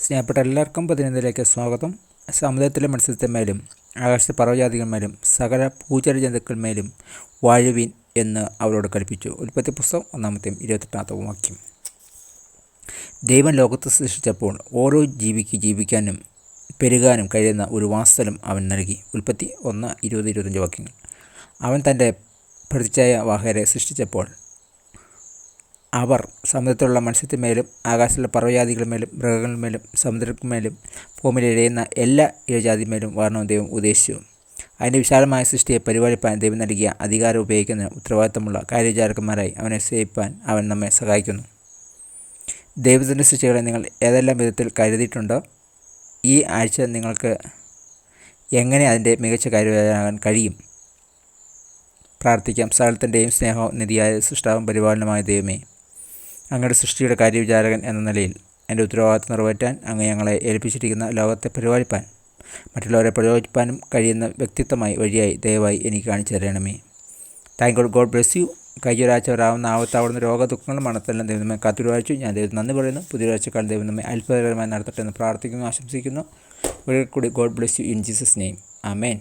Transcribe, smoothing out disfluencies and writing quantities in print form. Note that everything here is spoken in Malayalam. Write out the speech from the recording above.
സ്നേഹപ്പെട്ട എല്ലാവർക്കും 11ലേക്ക് സ്വാഗതം. സമുദ്രത്തിലെ മത്സ്യത്തിന്മേലും ആകാശത്തെ പർവ്വജാതികന്മേലും സകല ഭൂചര ജന്തുക്കളുമേലും വാഴുവീൻ എന്ന് അവരോട് കൽപ്പിച്ചു. ഉൽപ്പത്തി പുസ്തകം 1-28 വാക്യം. ദൈവം ലോകത്തെ സൃഷ്ടിച്ചപ്പോൾ ഓരോ ജീവിക്ക് ജീവിക്കാനും പെരുകാനും കഴിയുന്ന ഒരു വാസസ്ഥലം അവൻ നൽകി. ഉൽപ്പത്തി 1:20-25 വാക്യങ്ങൾ. അവൻ തൻ്റെ പ്രതിച്ഛായ വാഹകരെ സൃഷ്ടിച്ചപ്പോൾ അവർ സമുദ്രത്തിലുള്ള മത്സ്യത്തിന്മേലും ആകാശത്തിലുള്ള പർവ്വജാതികളുമേലും മൃഗങ്ങളുമേലും സമുദ്രത്തിന്മേലും ഭൂമിയിൽ ഇഴയുന്ന എല്ലാ ഇഴജാതിമേലും വാഴണമെന്ന് ദൈവം ഉദ്ദേശിച്ചു. അതിൻ്റെ വിശാലമായ സൃഷ്ടിയെ പരിപാലിപ്പാൻ ദൈവം നൽകിയ അധികാരം ഉപയോഗിക്കുന്നതിന് ഉത്തരവാദിത്തമുള്ള കാര്യവിചാരകന്മാരായി അവനെ സേവിപ്പാൻ അവൻ നമ്മെ സഹായിക്കുന്നു. ദൈവത്തിൻ്റെ സൃഷ്ടികളെ നിങ്ങൾ ഏതെല്ലാം വിധത്തിൽ കരുതിയിട്ടുണ്ടോ? ഈ ആഴ്ച നിങ്ങൾക്ക് എങ്ങനെ അതിൻ്റെ മികച്ച കാര്യവിചാരകനാകാൻ കഴിയും? പ്രാർത്ഥിക്കാം. സകലത്തിൻ്റെയും സ്നേഹനിധിയായ സൃഷ്ടാവും പരിപാലനമായ ദൈവമേ, അങ്ങയുടെ സൃഷ്ടിയുടെ കാര്യവിചാരകൻ എന്ന നിലയിൽ എൻ്റെ ഉത്തരവാദിത്വം നിറവേറ്റാൻ അങ്ങ് ഞങ്ങളെ ഏൽപ്പിച്ചിരിക്കുന്ന ലോകത്തെ പരിപാലിപ്പാൻ മറ്റുള്ളവരെ പ്രചോദിപ്പാനും കഴിയുന്ന വ്യക്തിത്വമായി വഴിയായി ദയവായി എനിക്ക് കാണിച്ചു തരണമേ. Thank God bless you. കയ്യൊരാഴ്ചവരാവുന്ന ആവത്താവുന്ന രോഗദുഃഖങ്ങളും മണത്തെല്ലാം ദൈവം നമ്മെ കാത്തുരവാച്ചു. ഞാൻ ദൈവത്തിന് നന്ദി പറയുന്നു. പുതിയൊരാഴ്ചക്കാലം ദൈവം നമ്മെ അത്ഭുതകരമായി നടത്തട്ടെ എന്ന് പ്രാർത്ഥിക്കുന്നു, ആശംസിക്കുന്നു. ഒരിക്കൽ കൂടി God bless you in Jesus name. Amen.